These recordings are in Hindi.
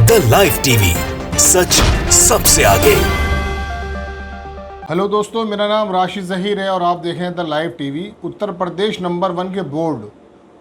द लाइव टीवी, सच सबसे आगे। हेलो दोस्तों, मेरा नाम राशिद ज़हीर है और आप देख रहे हैं the live TV. Uttar Pradesh number 1 के बोर्ड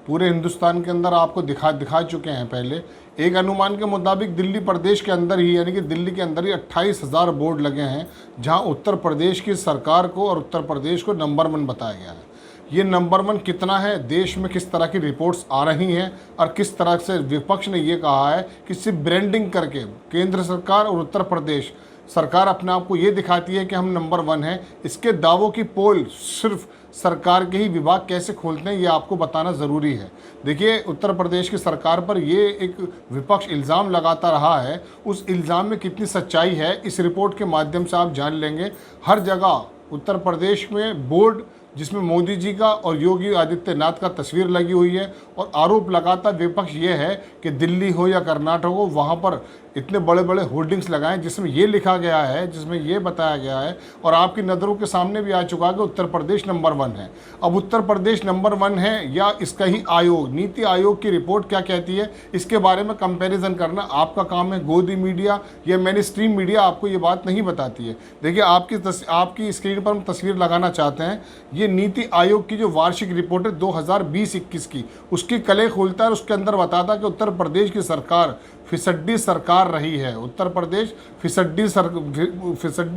पूरे हिंदुस्तान के अंदर आपको दिखा चुके हैं। पहले एक अनुमान के मुताबिक दिल्ली प्रदेश के अंदर ही, यानी कि दिल्ली के अंदर ही 28,000 बोर्ड लगे हैं, जहां उत्तर प्रदेश की सरकार को और उत्तर प्रदेश को नंबर 1 बताया गया है। ये नंबर 1 कितना है, देश में किस तरह की रिपोर्ट्स आ रही हैं और किस तरह से विपक्ष ने ये कहा है कि सिर्फ ब्रांडिंग करके केंद्र सरकार और उत्तर प्रदेश सरकार अपने आप को ये दिखाती है कि हम नंबर 1 हैं। इसके दावों की पोल सिर्फ सरकार के ही विभाग कैसे खोलते हैं, ये आपको बताना ज़रूरी है। देखिए, उत्तर प्रदेश की सरकार पर ये एक विपक्ष इल्ज़ाम लगाता रहा है, उस इल्ज़ाम में कितनी सच्चाई है इस रिपोर्ट के माध्यम से आप जान लेंगे। हर जगह उत्तर प्रदेश में बोर्ड जिसमें मोदी जी का और योगी आदित्यनाथ का तस्वीर लगी हुई है, और आरोप लगाता विपक्ष ये है कि दिल्ली हो या कर्नाटक हो, वहाँ पर इतने बड़े बड़े होर्डिंग्स लगाएं जिसमें ये लिखा गया है, जिसमें ये बताया गया है और आपकी नज़रों के सामने भी आ चुका है कि उत्तर प्रदेश नंबर 1 है। अब उत्तर प्रदेश नंबर 1 है या इसका ही आयोग, नीति आयोग की रिपोर्ट क्या कहती है, इसके बारे में कंपैरिजन करना आपका काम है। गोदी मीडिया या मेन स्ट्रीम मीडिया आपको ये बात नहीं बताती है। देखिए, आपकी स्क्रीन पर हम तस्वीर लगाना चाहते हैं। ये नीति आयोग की जो वार्षिक रिपोर्ट है 2020-21 की, उसकी कले खोलता है और उसके अंदर बताता है कि उत्तर प्रदेश की सरकार फिसड्डी सरकार रही है। उत्तर प्रदेश फिसड्डी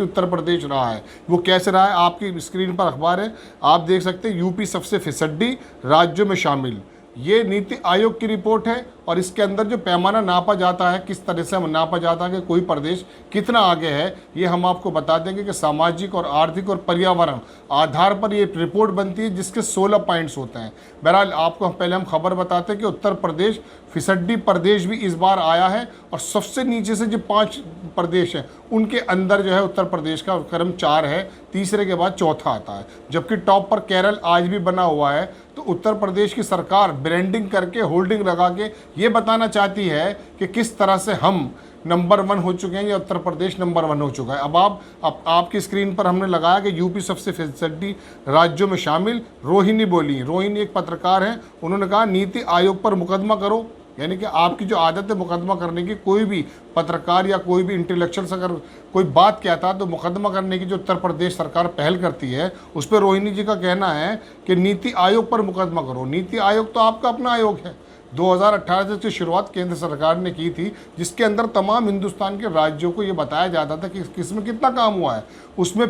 उत्तर प्रदेश रहा है। वो कैसे रहा है, आपकी स्क्रीन पर अखबार है, आप देख सकते हैं। यूपी सबसे फिसड्डी राज्यों में शामिल, ये नीति आयोग की रिपोर्ट है। और इसके अंदर जो पैमाना नापा जाता है, किस तरह से नापा जाता है कि कोई प्रदेश कितना आगे है, ये हम आपको बता देंगे कि सामाजिक और आर्थिक और पर्यावरण आधार पर ये रिपोर्ट बनती है, जिसके 16 पॉइंट्स होते हैं। बहरहाल आपको पहले हम खबर बताते हैं कि उत्तर प्रदेश फिसड्डी प्रदेश भी इस बार आया है, और सबसे नीचे से जो 5 प्रदेश हैं उनके अंदर जो है उत्तर प्रदेश का क्रम 4 है, तीसरे के बाद चौथा आता है, जबकि टॉप पर केरल आज भी बना हुआ है। तो उत्तर प्रदेश की सरकार ब्रांडिंग करके, होल्डिंग लगा के ये बताना चाहती है कि किस तरह से हम नंबर 1 हो चुके हैं या उत्तर प्रदेश नंबर 1 हो चुका है। अब आपकी स्क्रीन पर हमने लगाया कि यूपी सबसे फिसड्डी राज्यों में शामिल। रोहिणी बोली, रोहिणी एक पत्रकार हैं, उन्होंने कहा नीति आयोग पर मुकदमा करो, यानी कि आपकी जो आदत है मुकदमा करने की, कोई भी पत्रकार या कोई भी इंटेलेक्चुअल अगर कोई बात कहता है तो मुकदमा करने की जो उत्तर प्रदेश सरकार पहल करती है, उस पर रोहिणी जी का कहना है कि नीति आयोग पर मुकदमा करो। नीति आयोग तो आपका अपना आयोग है, 2018 से इसकी शुरुआत केंद्र सरकार ने की थी, जिसके अंदर तमाम हिंदुस्तान के राज्यों को ये बताया जाता था कि किसमें कितना काम हुआ है। उसमें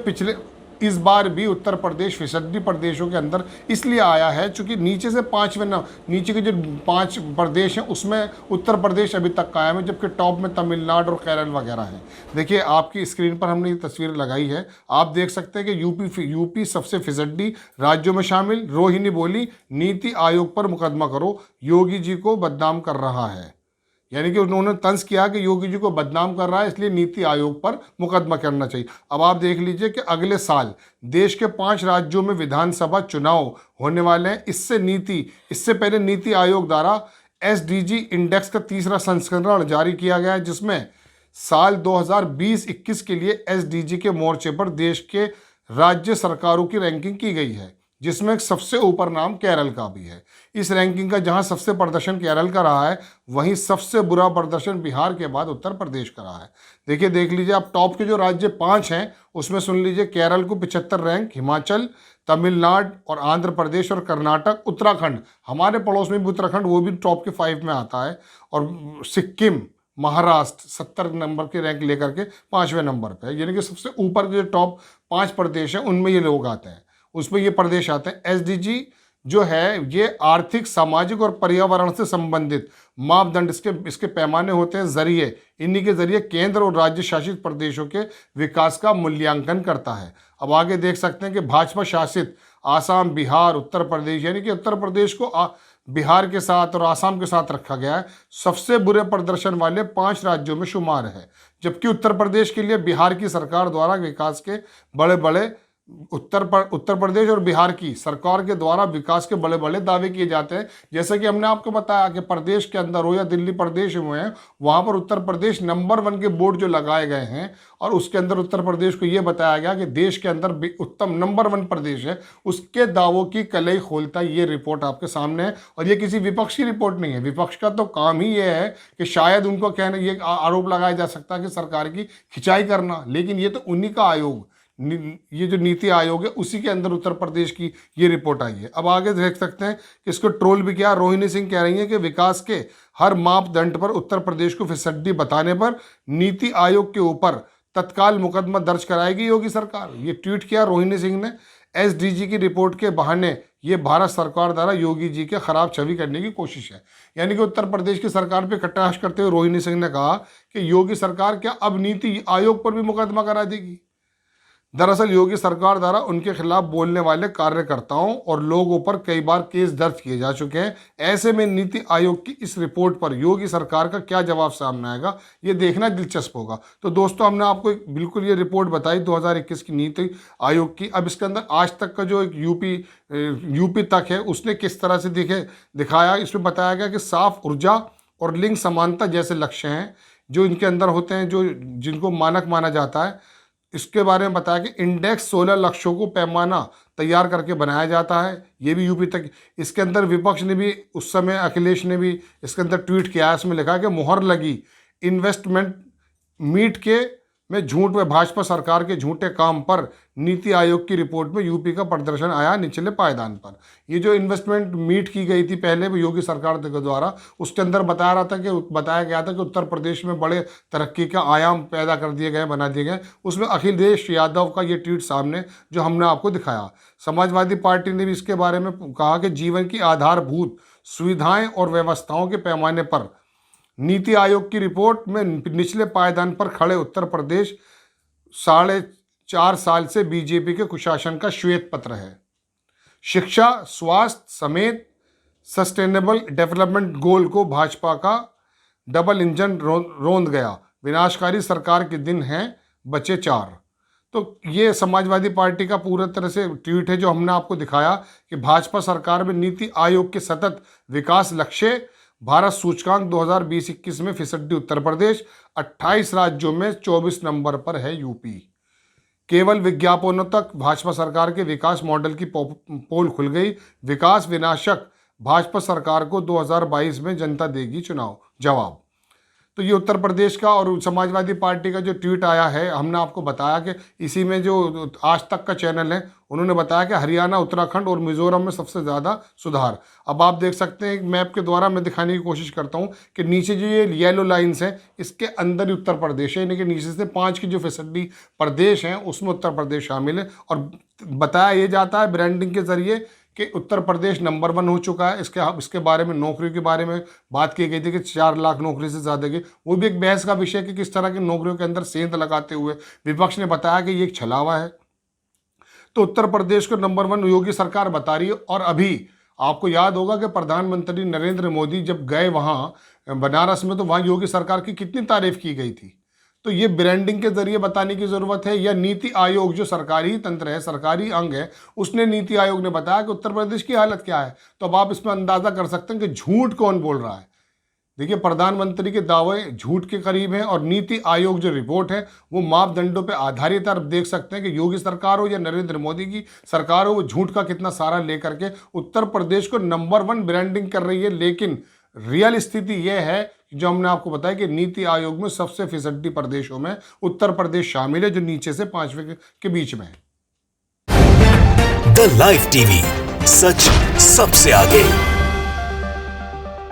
इस बार भी उत्तर प्रदेश फिसड्डी प्रदेशों के अंदर इसलिए आया है चूंकि नीचे से 5वें नीचे के जो 5 प्रदेश हैं उसमें उत्तर प्रदेश अभी तक कायम है, जबकि टॉप में तमिलनाडु और केरल वगैरह हैं। देखिए, आपकी स्क्रीन पर हमने ये तस्वीर लगाई है, आप देख सकते हैं कि यूपी सबसे फिसड्डी राज्यों में शामिल। रोहिणी बोली, नीति आयोग पर मुकदमा करो, योगी जी को बदनाम कर रहा है। यानी कि उन्होंने तंज किया कि योगी जी को बदनाम कर रहा है, इसलिए नीति आयोग पर मुकदमा करना चाहिए। अब आप देख लीजिए कि अगले साल देश के 5 राज्यों में विधानसभा चुनाव होने वाले हैं। इससे पहले नीति आयोग द्वारा एसडीजी इंडेक्स का 3रा संस्करण जारी किया गया है, जिसमें साल 2020-21 के लिए एसडीजी के मोर्चे पर देश के राज्य सरकारों की रैंकिंग की गई है, जिसमें सबसे ऊपर नाम केरल का भी है। इस रैंकिंग का जहां सबसे प्रदर्शन केरल का रहा है, वहीं सबसे बुरा प्रदर्शन बिहार के बाद उत्तर प्रदेश का रहा है। देखिए, देख लीजिए आप, टॉप के जो राज्य 5 हैं उसमें सुन लीजिए, केरल को 75 रैंक, हिमाचल, तमिलनाडु और आंध्र प्रदेश और कर्नाटक, उत्तराखंड, हमारे पड़ोस में भी उत्तराखंड, वो भी टॉप के 5 में आता है, और सिक्किम, महाराष्ट्र 70 नंबर के रैंक लेकर के 5वें नंबर पर है। यानी कि सबसे ऊपर के जो टॉप 5 प्रदेश हैं उनमें ये लोग आते हैं, उसमें ये प्रदेश आते हैं। एसडीजी जो है ये आर्थिक, सामाजिक और पर्यावरण से संबंधित मापदंड, इसके पैमाने होते हैं, इन्हीं के जरिए केंद्र और राज्य शासित प्रदेशों के विकास का मूल्यांकन करता है। अब आगे देख सकते हैं कि भाजपा शासित आसाम, बिहार, उत्तर प्रदेश, यानी कि उत्तर प्रदेश को बिहार के साथ और आसाम के साथ रखा गया है, सबसे बुरे प्रदर्शन वाले 5 राज्यों में शुमार है। जबकि उत्तर प्रदेश के लिए बिहार की सरकार द्वारा विकास के बड़े बड़े उत्तर प्रदेश और बिहार की सरकार के द्वारा विकास के बड़े बड़े दावे किए जाते हैं। जैसे कि हमने आपको बताया कि प्रदेश के अंदर हो या दिल्ली प्रदेश में है, वहाँ पर उत्तर प्रदेश नंबर 1 के बोर्ड जो लगाए गए हैं और उसके अंदर उत्तर प्रदेश को ये बताया गया कि देश के अंदर उत्तम नंबर 1 प्रदेश है, उसके दावों की कलई खोलता ये रिपोर्ट आपके सामने है। और ये किसी विपक्ष की रिपोर्ट नहीं है। विपक्ष का तो काम ही ये है कि शायद उनको कहना, ये आरोप लगाया जा सकता है कि सरकार की खिंचाई करना, लेकिन ये तो उन्हीं का आयोग, ये जो नीति आयोग है उसी के अंदर उत्तर प्रदेश की ये रिपोर्ट आई है। अब आगे देख सकते हैं कि इसको ट्रोल भी किया। रोहिणी सिंह कह रही हैं कि विकास के हर मापदंड पर उत्तर प्रदेश को फिसड्डी बताने पर नीति आयोग के ऊपर तत्काल मुकदमा दर्ज कराएगी योगी सरकार। ये ट्वीट किया रोहिणी सिंह ने। एसडीजी की रिपोर्ट के बहाने ये भारत सरकार द्वारा योगी जी के खराब छवि करने की कोशिश है। यानी कि उत्तर प्रदेश की सरकार पे कटाक्ष करते हुए रोहिणी सिंह ने कहा कि योगी सरकार क्या अब नीति आयोग पर भी मुकदमा करा देगी। दरअसल योगी सरकार द्वारा उनके खिलाफ बोलने वाले कार्यकर्ताओं और लोगों पर कई बार केस दर्ज किए जा चुके हैं। ऐसे में नीति आयोग की इस रिपोर्ट पर योगी सरकार का क्या जवाब सामने आएगा, ये देखना दिलचस्प होगा। तो दोस्तों, हमने आपको बिल्कुल ये रिपोर्ट बताई 2021 की नीति आयोग की। अब इसके अंदर आज तक का जो एक यूपी तक है उसने किस तरह से दिखाया, इसमें बताया गया कि साफ ऊर्जा और लिंग समानता जैसे लक्ष्य हैं जो इनके अंदर होते हैं, जो जिनको मानक माना जाता है। इसके बारे में बताया कि इंडेक्स 16 लक्ष्यों को पैमाना तैयार करके बनाया जाता है, ये भी यूपी तक। इसके अंदर विपक्ष ने भी उस समय, अखिलेश ने भी इसके अंदर ट्वीट किया, इसमें लिखा कि मुहर लगी इन्वेस्टमेंट मीट के में झूठ व भाजपा सरकार के झूठे काम पर नीति आयोग की रिपोर्ट में यूपी का प्रदर्शन आया निचले पायदान पर। ये जो इन्वेस्टमेंट मीट की गई थी पहले योगी सरकार के द्वारा, उसके अंदर बताया गया था कि उत्तर प्रदेश में बड़े तरक्की का आयाम पैदा कर दिए गए, बना दिए गए। उसमें अखिलेश यादव का ये ट्वीट सामने जो हमने आपको दिखाया। समाजवादी पार्टी ने भी इसके बारे में कहा कि जीवन की आधारभूत सुविधाएं और व्यवस्थाओं के पैमाने पर नीति आयोग की रिपोर्ट में निचले पायदान पर खड़े उत्तर प्रदेश 4.5 साल से बीजेपी के कुशासन का श्वेत पत्र है। शिक्षा, स्वास्थ्य समेत सस्टेनेबल डेवलपमेंट गोल को भाजपा का डबल इंजन रौंद गया। विनाशकारी सरकार के दिन हैं, बचे 4। तो ये समाजवादी पार्टी का पूरा तरह से ट्वीट है जो हमने आपको दिखाया कि भाजपा सरकार में नीति आयोग के सतत विकास लक्ष्य। भारत सूचकांक 2020-21 में फिसड्डी उत्तर प्रदेश, 28 राज्यों में 24 नंबर पर है यूपी। केवल विज्ञापनों तक भाजपा सरकार के विकास मॉडल की पोल खुल गई। विकास विनाशक भाजपा सरकार को 2022 में जनता देगी चुनाव जवाब। तो ये उत्तर प्रदेश का और समाजवादी पार्टी का जो ट्वीट आया है, हमने आपको बताया कि इसी में जो आज तक का चैनल है उन्होंने बताया कि हरियाणा, उत्तराखंड और मिजोरम में सबसे ज़्यादा सुधार। अब आप देख सकते हैं, एक मैप के द्वारा मैं दिखाने की कोशिश करता हूँ कि नीचे जो ये येलो लाइंस हैं इसके अंदर ही उत्तर प्रदेश है, यानी कि नीचे से 5 की जो फिसड्डी प्रदेश हैं उसमें उत्तर प्रदेश शामिल है। और बताया ये जाता है ब्रांडिंग के जरिए कि उत्तर प्रदेश नंबर 1 हो चुका है। इसके बारे में, नौकरियों के बारे में बात की गई थी कि 4 लाख नौकरी से ज़्यादा की, वो भी एक बहस का विषय कि किस तरह की नौकरियों के अंदर सेंध लगाते हुए विपक्ष ने बताया कि ये एक छलावा है। तो उत्तर प्रदेश को नंबर 1 योगी सरकार बता रही है। और अभी आपको याद होगा कि प्रधानमंत्री नरेंद्र मोदी जब गए वहाँ बनारस में, तो वहाँ योगी सरकार की कितनी तारीफ की गई थी। तो ये ब्रांडिंग के जरिए बताने की ज़रूरत है, या नीति आयोग जो सरकारी तंत्र है, सरकारी अंग है, उसने नीति आयोग ने बताया कि उत्तर प्रदेश की हालत क्या है। तो अब आप इसमें अंदाज़ा कर सकते हैं कि झूठ कौन बोल रहा है। देखिए, प्रधानमंत्री के दावे झूठ के करीब हैं और नीति आयोग जो रिपोर्ट है वो मापदंडों पर आधारित है। आप देख सकते हैं कि योगी सरकार हो या नरेंद्र मोदी की सरकार हो, वो झूठ का कितना सारा लेकर के उत्तर प्रदेश को नंबर 1 ब्रांडिंग कर रही है। लेकिन रियल स्थिति यह है जो हमने आपको बताया कि नीति आयोग में सबसे फिसड्डी प्रदेशों में उत्तर प्रदेश शामिल है, जो नीचे से 5वें के बीच में है। द लाइव टीवी, सच सबसे आगे।